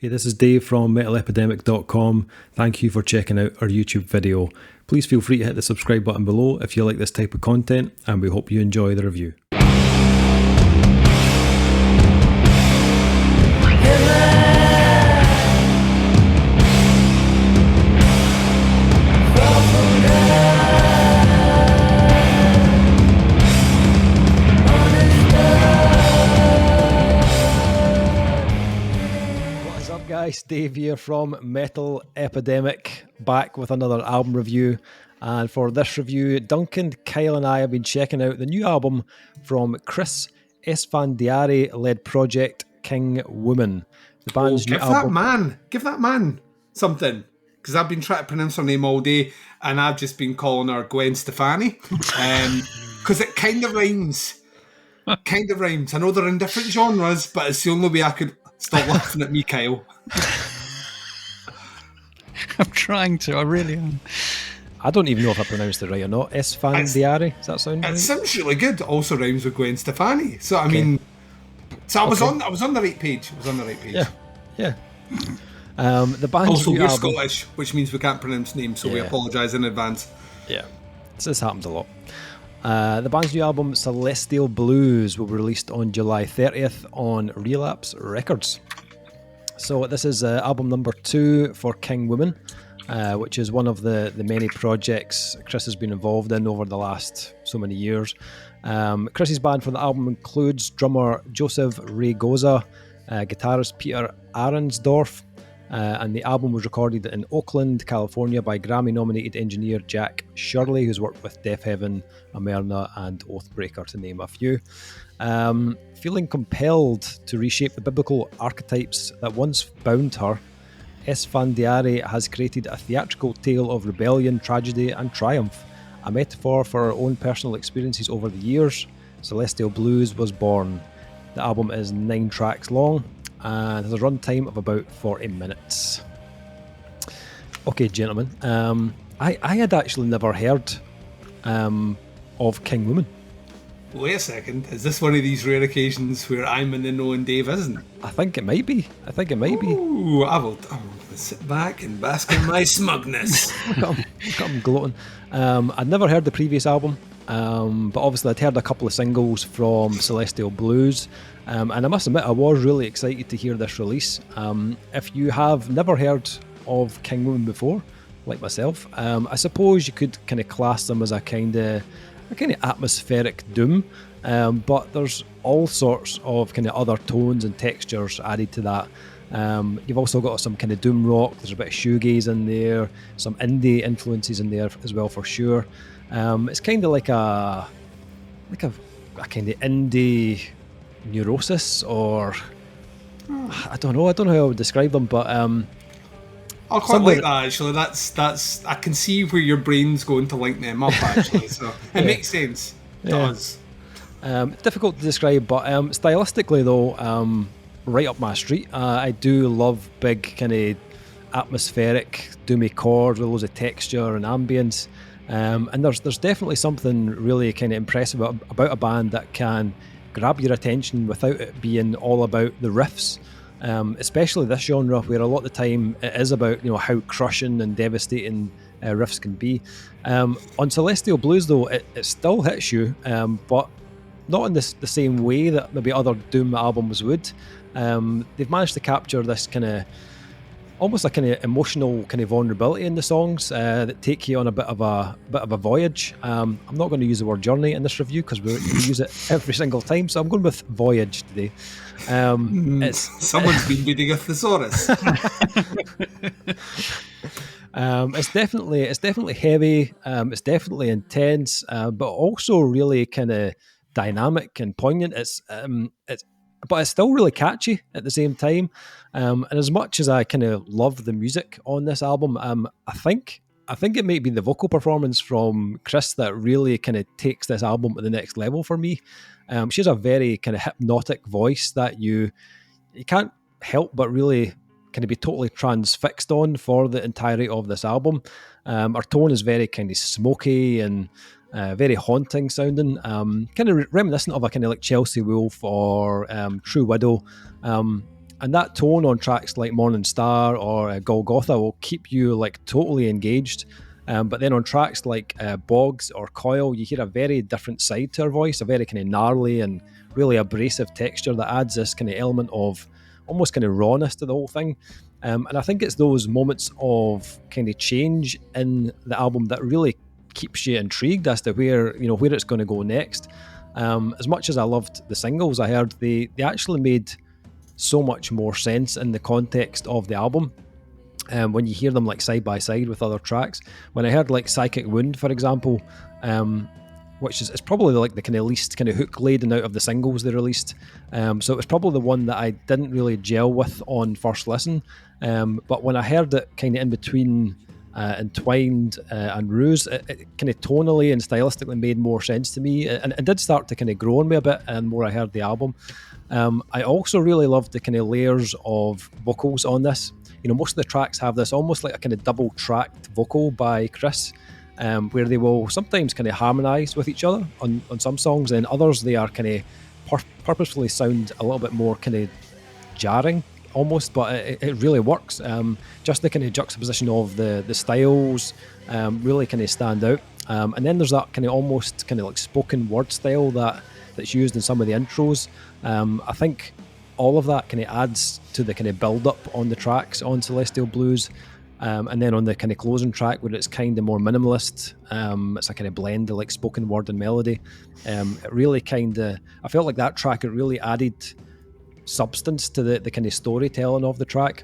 Hey, this is Dave from MetalEpidemic.com. Thank you for checking out our YouTube video. Please feel free to hit the subscribe button below if you like this type of content, and we hope you enjoy the review. Guys, Dave here from Metal Epidemic, back with another album review. And for this review, Duncan Kyle and I have been checking out the new album from Chris Fvnerals-led project King Woman. The band's new album. Give that man something, because I've been trying to pronounce her name all day, and I've just been calling her Gwen Stefani, because it kind of rhymes. Kind of rhymes. I know they're in different genres, but it's the only way I could stop laughing at me, Kyle. I'm trying to, I really am. I don't even know if I pronounced it right or not. Fvnerals, does that sound right? It sounds really good. Also rhymes with Gwen Stefani. So I mean, I was on the right page. Yeah. The band's also, new we're album, Scottish, which means we can't pronounce names, so we apologise in advance. Yeah, this happens a lot. The band's new album, Celestial Blues, will be released on July 30th on Relapse Records. So this is album number 2 for King Woman, which is one of the many projects Chris has been involved in over the last so many years. Chris's band for the album includes drummer Joseph Raygoza, guitarist Peter Aronsdorf, and the album was recorded in Oakland, California by Grammy-nominated engineer Jack Shirley, who's worked with Deafheaven, Amenra and Oathbreaker, to name a few. Feeling compelled to reshape the biblical archetypes that once bound her, Fvnerals has created a theatrical tale of rebellion, tragedy and triumph, a metaphor for her own personal experiences over the years. Celestial Blues was born. The album is 9 tracks long and has a runtime of about 40 minutes. Okay, gentlemen, I had actually never heard of King Woman. Wait a second, is this one of these rare occasions where I'm in the know and Dave isn't? I think it might be. Ooh, I will sit back and bask in my smugness. I'm gloating. I'd never heard the previous album, but obviously I'd heard a couple of singles from Celestial Blues, and I must admit I was really excited to hear this release. If you have never heard of King Woman before, like myself, I suppose you could kind of class them as a kind of atmospheric doom, but there's all sorts of kind of other tones and textures added to that. You've also got some kind of doom rock. There's a bit of shoegaze in there, some indie influences in there as well for sure. It's kind of like a kind of indie Neurosis, or I don't know how I would describe them, but I quite like that, actually. That's I can see where your brain's going to link them up, actually. So it makes sense. It does. Difficult to describe, but stylistically though, right up my street. I do love big kind of atmospheric doomy chords with loads of texture and ambience. And there's definitely something really kind of impressive about a band that can grab your attention without it being all about the riffs. Especially this genre, where a lot of the time it is about how crushing and devastating riffs can be. On Celestial Blues though, it still hits you, but not in the same way that maybe other doom albums would. They've managed to capture this kind of almost a kind of emotional kind of vulnerability in the songs that take you on a bit of a voyage. I'm not going to use the word journey in this review because we use it every single time, so I'm going with voyage today. Someone's been reading a thesaurus. It's definitely heavy. It's definitely intense, but also really kind of dynamic and poignant. But it's still really catchy at the same time. And as much as I kind of love the music on this album, I think it may be the vocal performance from Chris that really kind of takes this album to the next level for me. She has a very kind of hypnotic voice that you can't help but really kind of be totally transfixed on for the entirety of this album. Her tone is very kind of smoky and very haunting sounding, kind of reminiscent of a kind of like Chelsea Wolfe or True Widow. And that tone on tracks like Morning Star or Golgotha will keep you like totally engaged. But then on tracks like Bogs or Coil, you hear a very different side to her voice, a very kind of gnarly and really abrasive texture that adds this kind of element of almost kind of rawness to the whole thing. And I think it's those moments of kind of change in the album that really keeps you intrigued as to where it's going to go next. As much as I loved the singles I heard, they actually made so much more sense in the context of the album. When you hear them like side by side with other tracks. When I heard like Psychic Wound, for example, which is probably like the kind of least kind of hook laden out of the singles they released. So it was probably the one that I didn't really gel with on first listen. But when I heard it kind of in between Entwined and Ruse, it kind of tonally and stylistically made more sense to me. And it did start to kind of grow on me a bit and more I heard the album. I also really loved the kind of layers of vocals on this. Most of the tracks have this almost like a kind of double-tracked vocal by Chris, where they will sometimes kind of harmonise with each other on some songs, and others they are kind of purposefully sound a little bit more kind of jarring almost, but it really works. Just the kind of juxtaposition of the styles really kind of stand out. And then there's that kind of almost kind of like spoken word style that's used in some of the intros. I think all of that kind of adds to the kind of build up on the tracks on Celestial Blues, and then on the kind of closing track where it's kind of more minimalist, it's a kind of blend of like spoken word and melody. It really kind of, I felt like that track, it really added substance to the kind of storytelling of the track.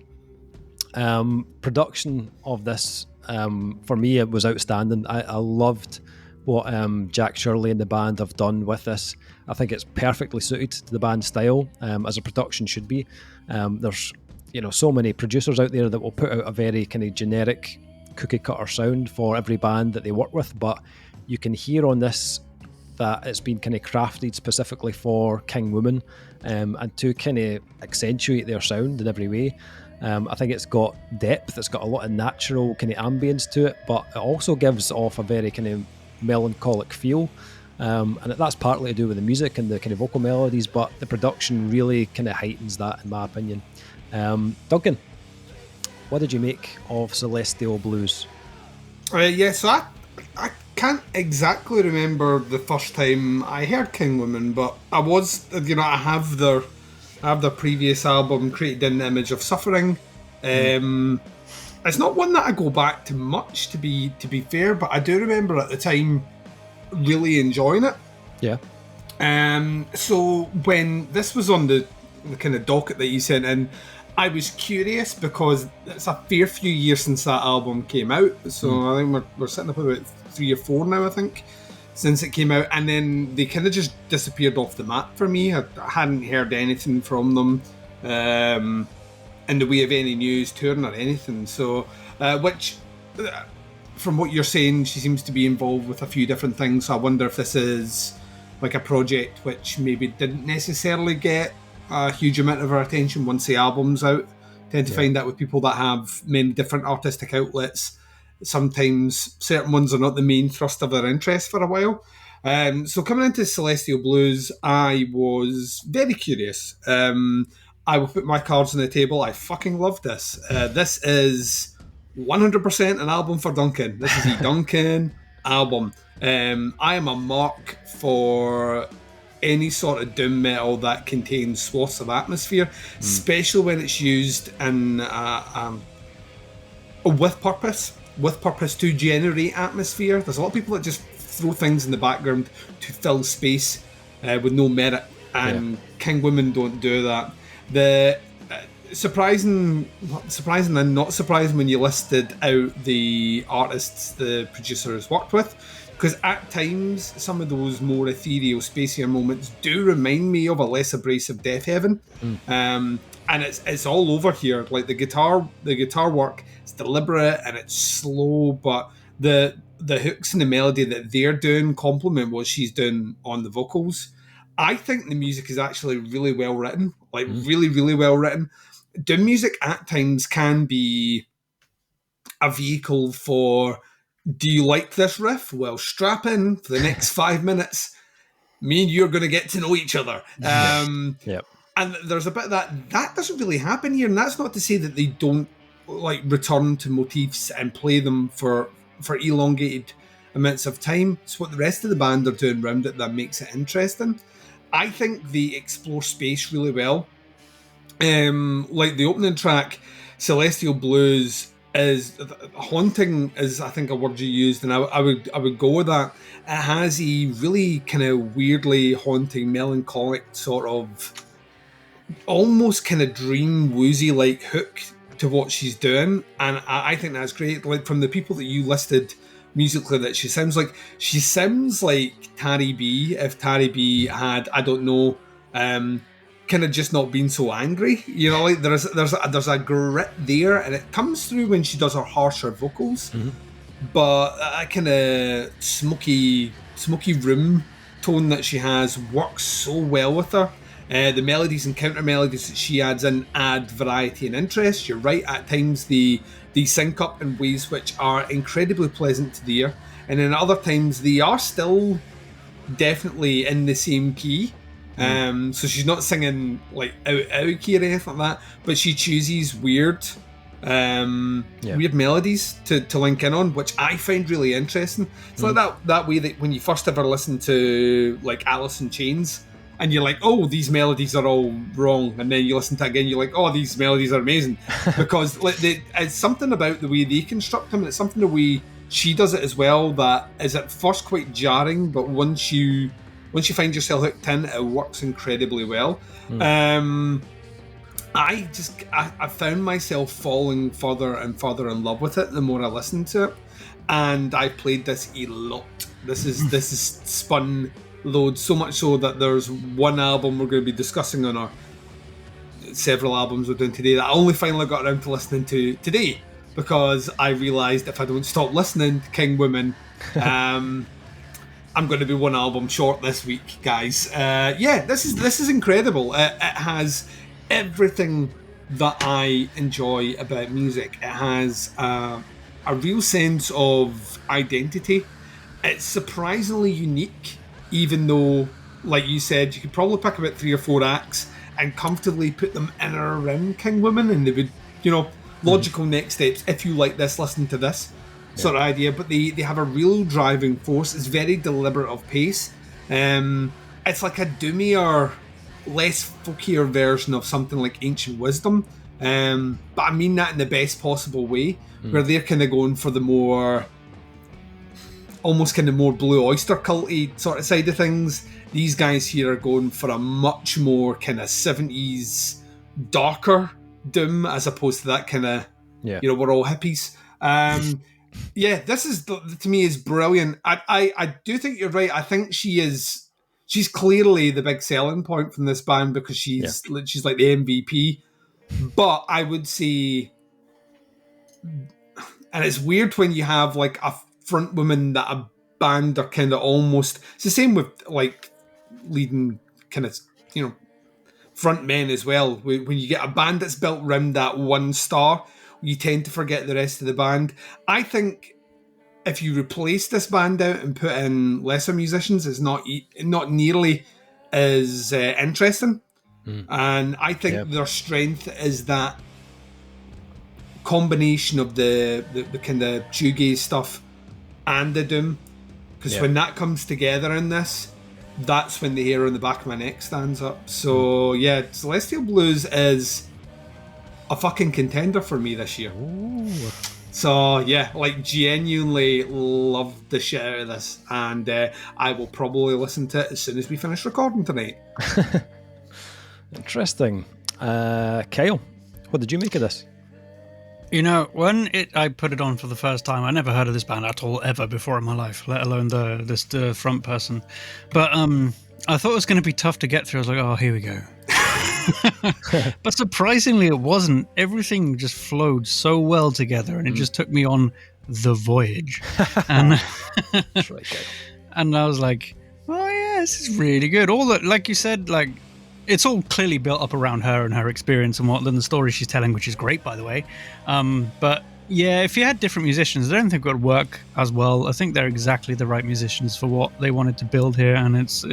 Production of this, for me, it was outstanding. I loved what Jack Shirley and the band have done with this. I think it's perfectly suited to the band's style, as a production should be. There's so many producers out there that will put out a very kind of generic cookie cutter sound for every band that they work with, but you can hear on this that it's been kind of crafted specifically for King Woman, and to kind of accentuate their sound in every way. I think it's got depth, it's got a lot of natural kind of ambience to it, but it also gives off a very kind of melancholic feel. And that's partly to do with the music and the kind of vocal melodies, but the production really kind of heightens that, in my opinion. Duncan, what did you make of Celestial Blues? So I can't exactly remember the first time I heard King Woman, but I was, I have their previous album, Created in the Image of Suffering. It's not one that I go back to much, to be fair, but I do remember at the time really enjoying it. Yeah. So when this was on the kind of docket that you sent in, I was curious because it's a fair few years since that album came out. So I think we're sitting up about 3 or 4 now, I think, since it came out. And then they kind of just disappeared off the map for me. I hadn't heard anything from them in the way of any news, touring or anything. So, which, from what you're saying, she seems to be involved with a few different things. So I wonder if this is like a project which maybe didn't necessarily get a huge amount of our attention once the album's out. Tend to find that with people that have many different artistic outlets, sometimes certain ones are not the main thrust of their interest for a while. So coming into Celestial Blues, I was very curious. I will put my cards on the table. I fucking love this. This is 100% an album for Duncan. This is a Duncan album. I am a mark for any sort of doom metal that contains swaths of atmosphere, especially when it's used in with purpose to generate atmosphere. There's a lot of people that just throw things in the background to fill space with no merit, and King Women don't do that. The surprising and not surprising when you listed out the artists the producer has worked with, because at times some of those more ethereal, spacier moments do remind me of a less abrasive Deafheaven. And it's all over here. Like the guitar work, it's deliberate and it's slow, but the hooks and the melody that they're doing complement what she's doing on the vocals. I think the music is actually really well written, really, really well written. Doom music at times can be a vehicle for, do you like this riff? Well, strap in for the next 5 minutes. Me and you are going to get to know each other. And there's a bit of that doesn't really happen here, and that's not to say that they don't like return to motifs and play them for elongated amounts of time. It's what the rest of the band are doing around it that makes it interesting. I think they explore space really well. Like the opening track, Celestial Blues, is haunting, is I think a word you used, and I would go with that. It has a really kind of weirdly haunting, melancholic sort of, almost kind of dream woozy like hook to what she's doing, and I think that's great. Like from the people that you listed musically, that she sounds like Tari B if Tari B had, I don't know, kind of just not being so angry, you know, like there's a grit there, and it comes through when she does her harsher vocals, but that kind of smoky room tone that she has works so well with her. The melodies and counter melodies that she adds in add variety and interest. You're right, at times they sync up in ways which are incredibly pleasant to the ear, and then at other times they are still definitely in the same key. So she's not singing like out key or anything like that, but she chooses weird melodies to link in on, which I find really interesting. It's like that way that when you first ever listen to like Alice in Chains, and you're like, oh, these melodies are all wrong, and then you listen to it again, you're like, oh, these melodies are amazing, because like it's something about the way they construct them, and it's something the way she does it as well that is at first quite jarring, but once you find yourself hooked in, it works incredibly well. I found myself falling further and further in love with it the more I listened to it, and I played this a lot. This is spun loads, so much so that there's one album we're going to be discussing on our several albums we're doing today that I only finally got around to listening to today, because I realised if I don't stop listening to King Woman, I'm going to be one album short this week, guys. This is incredible. It has everything that I enjoy about music. It has a real sense of identity. It's surprisingly unique, even though, like you said, you could probably pick about 3 or 4 acts and comfortably put them in or around King Woman, and they would, you know, logical next steps. If you like this, listen to this sort of idea. But they have a real driving force. It's very deliberate of pace. It's like a doomier, less folkier version of something like Ancient Wisdom. But I mean that in the best possible way, where they're kind of going for the more, almost kind of more Blue Oyster culty sort of side of things. These guys here are going for a much more kind of 70s darker doom, as opposed to that kind of, you know, we're all hippies. This is, to me, is brilliant. I do think you're right. I think she's clearly the big selling point from this band, because she's like the MVP. But I would say, and it's weird when you have like a front woman that a band are kind of almost, it's the same with like leading kind of, you know, front men as well. When you get a band that's built around that one star, you tend to forget the rest of the band. I think if you replace this band out and put in lesser musicians, it's not nearly as interesting. And I think their strength is that combination of the kind of shoegaze stuff and the doom, because when that comes together in this, that's when the hair on the back of my neck stands up. So Celestial Blues is a fucking contender for me this year. Ooh. So like genuinely loved the shit out of this, and I will probably listen to it as soon as we finish recording tonight. Interesting. Kyle, what did you make of this? You know, when I put it on for the first time, I never heard of this band at all ever before in my life, let alone the front person. But I thought it was going to be tough to get through. I was like, oh, here we go. But surprisingly, it wasn't. Everything just flowed so well together, and it just took me on the voyage. And That's right, Kyle. And I was like, oh yeah, this is really good. All that, like you said, like, it's all clearly built up around her and her experience and the story she's telling, which is great, by the way. But yeah, if you had different musicians, I don't think it would work as well. I think they're exactly the right musicians for what they wanted to build here, and it's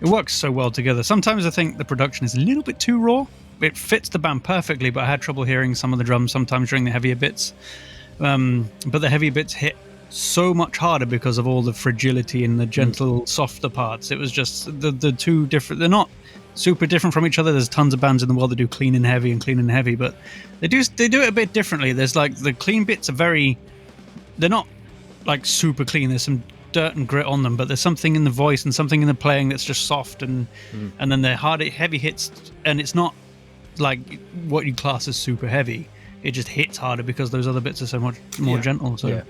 It works so well together. Sometimes I think the production is a little bit too raw. It fits the band perfectly, but I had trouble hearing some of the drums sometimes during the heavier bits. But the heavier bits hit so much harder because of all the fragility in the gentle, softer parts. It was just the two different. They're not super different from each other. There's tons of bands in the world that do clean and heavy and clean and heavy, but they do it a bit differently. There's like the clean bits are they're not like super clean. There's some dirt and grit on them, but there's something in the voice and something in the playing that's just soft, and then the heavy hits, and it's not like what you class as super heavy. It just hits harder because those other bits are so much more gentle. So,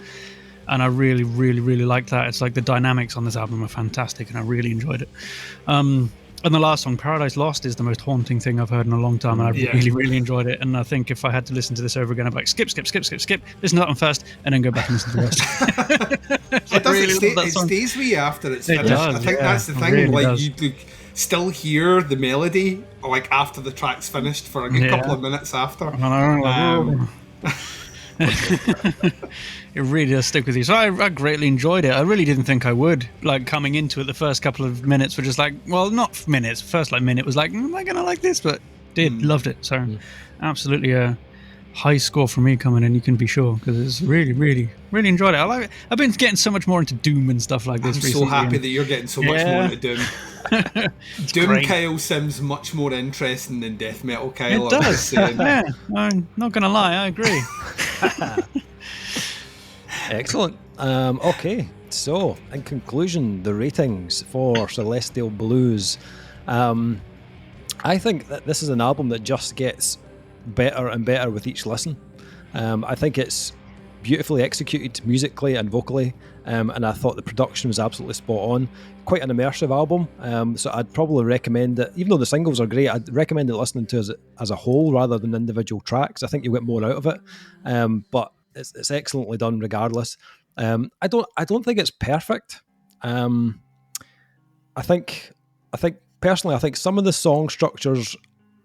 and I really, really, really like that. It's like the dynamics on this album are fantastic, and I really enjoyed it. And the last song, Paradise Lost, is the most haunting thing I've heard in a long time, and I really, really enjoyed it. And I think if I had to listen to this over again, I'd be like, skip, listen to that one first, and then go back and listen to the rest. It stays with you after it's finished. Does, I think that's the thing. Really like does. you still hear the melody like after the track's finished for a good couple of minutes after. It really does stick with you. So I greatly enjoyed it. I really didn't think I would. Like coming into it, the first couple of minutes were just like, well, not minutes. First minute was like, am I gonna like this? But loved it. So absolutely a high score for me coming in. You can be sure, because it's really, really, really enjoyed it. I like it. I've been getting so much more into Doom and stuff like this. I'm recently. so happy that you're getting so much more into Doom. Doom great. Kyle sounds much more interesting than Death Metal Kyle. It does. Yeah, I'm not gonna lie. I agree. Excellent. Okay, so in conclusion, the ratings for Celestial Blues. I think that this is an album that just gets better and better with each listen. I think it's beautifully executed musically and vocally, and I thought the production was absolutely spot on. Quite an immersive album, so I'd probably recommend it. Even though the singles are great, I'd recommend it listening to it as a whole rather than individual tracks. I think you'll get more out of it, but it's excellently done regardless. I don't think it's perfect. I think personally, I think some of the song structures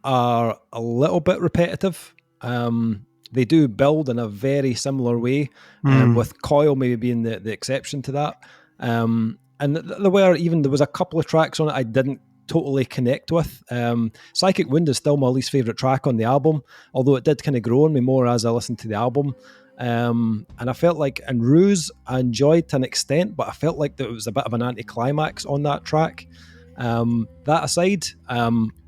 are a little bit repetitive. They do build in a very similar way, with Coil maybe being the exception to that. And there was a couple of tracks on it I didn't totally connect with. Psychic Wound is still my least favourite track on the album, although it did kind of grow on me more as I listened to the album. And I felt like in Ruse I enjoyed to an extent, but I felt like there was a bit of an anticlimax on that track. That aside,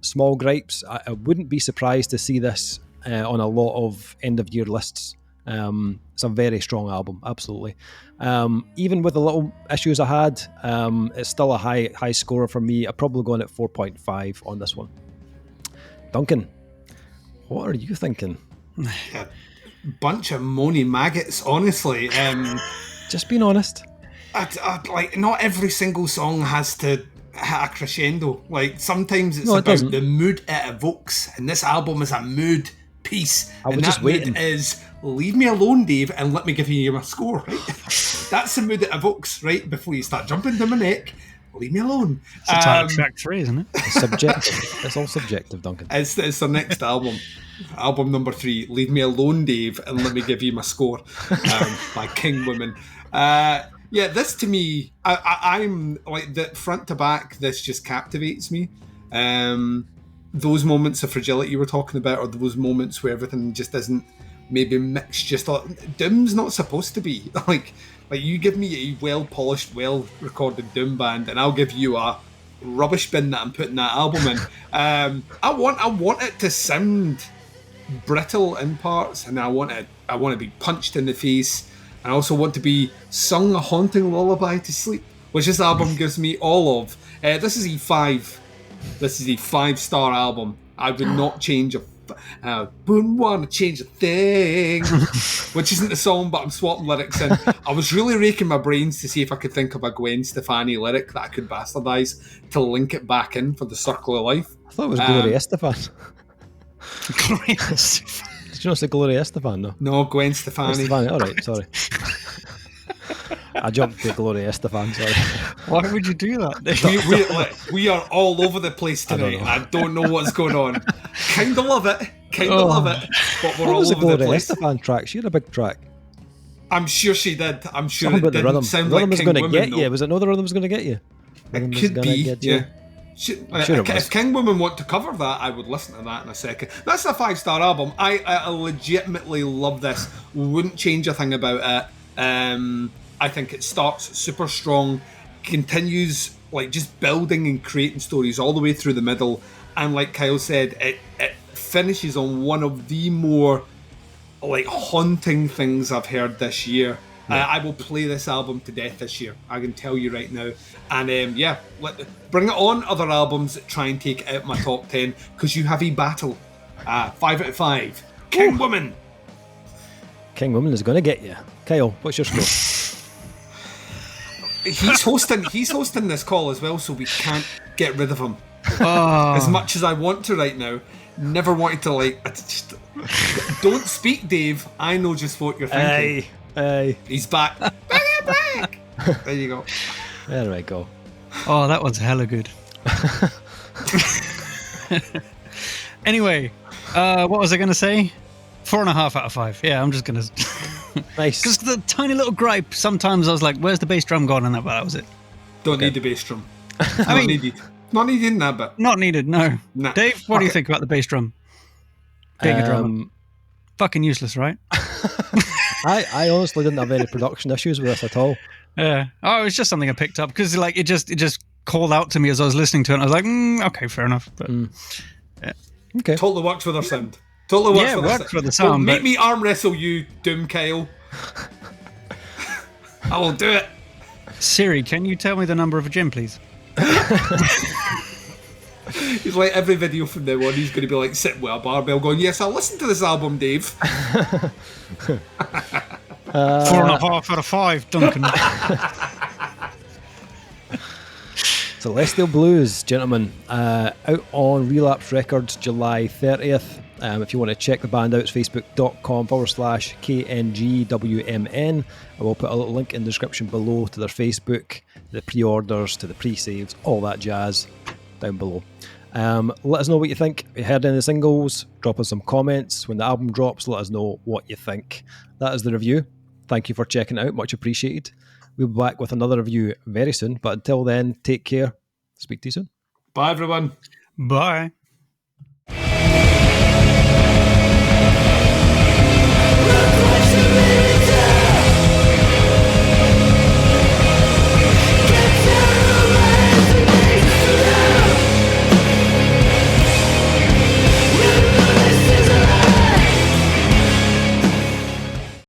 small gripes. I wouldn't be surprised to see this on a lot of end of year lists. It's a very strong album, absolutely. Even with the little issues I had, it's still a high scorer for me. I'm probably going at 4.5 on this one. Duncan, what are you thinking? A bunch of moany maggots, honestly. Just being honest. Like, not every single song has to hit a crescendo. Like, sometimes it's about the mood it evokes, and this album is a mood piece. And that mood is, leave me alone, Dave, and let me give you my score, right? That's the mood it evokes, right? Before you start jumping down my neck, leave me alone. It's the title track 3, isn't it? It's subjective. It's all subjective, Duncan. It's the next album. Album number 3, Leave Me Alone, Dave, and Let Me Give You My Score, by King Woman. Yeah, this to me, I'm like, the front to back, this just captivates me. Those moments of fragility you were talking about, or those moments where everything just isn't maybe mixed, just like, Doom's not supposed to be. Like you give me a well-polished, well-recorded Doom band, and I'll give you a rubbish bin that I'm putting that album in. I want it to sound brittle in parts, and I want to be punched in the face, and I also want to be sung a haunting lullaby to sleep, which this album gives me all of. This is a 5. This is a 5-star album. I would not change wouldn't want to change a thing, which isn't the song, but I'm swapping lyrics in. I was really raking my brains to see if I could think of a Gwen Stefani lyric that I could bastardise to link it back in for the Circle of Life. I thought it was Gloria Estefan. Gloria Estefan. Did you not say Gloria Estefan, though? No, Gwen Stefani. All right, sorry. I jumped to Gloria Estefan, sorry. Why would you do that? We are all over the place tonight. I don't know what's going on. Kind of love it, but we're all over the place. What was the Gloria Estefan track? She had a big track. I'm sure she did. I'm sure something it didn't sound like King Woman, get though. you. Was it No The Rhythm's Gonna Get You? It could be, yeah. If King Woman want to cover that, I would listen to that in a second. That's a 5-star album. I legitimately love this. Wouldn't change a thing about it. I think it starts super strong, continues like just building and creating stories all the way through the middle, and like Kyle said, it finishes on one of the more like haunting things I've heard this year. I will play this album to death this year, I can tell you right now. And bring it on, other albums that try and take it out my top 10, because you have a battle. 5 out of 5. King Woman. King Woman is going to get you. Kyle, what's your score? He's hosting this call as well, so we can't get rid of him. As much as I want to right now. Never wanted to don't speak, Dave. I know just what you're thinking. Aye. He's back. Back. There you go. There we go. Oh, that one's hella good. Anyway, what was I going to say? 4.5 out of 5. Yeah, I'm just going to... Nice. Because the tiny little gripe, sometimes I was like, where's the bass drum gone? And that was it. Don't need the bass drum. Not needed in that bit. Not needed, no. Nah. Dave, what do you think about the bass drum? Being a drummer. Fucking useless, right? I honestly didn't have any production issues with this at all. Yeah. Oh, it was just something I picked up because like it just called out to me as I was listening to it. And I was like, okay, fair enough. But yeah. Okay. Totally works with our sound. Totally works with the sound. Well, make me arm wrestle you, Doom Kyle. I will do it. Siri, can you tell me the number of a gym, please? He's like every video from now on, he's going to be like sitting with a barbell going, yes, I'll listen to this album, Dave. 4.5 out of 5, Duncan. Celestial Blues, gentlemen, out on Relapse Records July 30th. If you want to check the band out, it's facebook.com/KNGWMN. I will put a little link in the description below to their Facebook, the pre-orders, to the pre-saves, all that jazz down below. Let us know what you think. If you heard any of the singles, drop us some comments. When the album drops, let us know what you think. That is the review. Thank you for checking it out. Much appreciated. We'll be back with another review very soon. But until then, take care. Speak to you soon. Bye, everyone. Bye.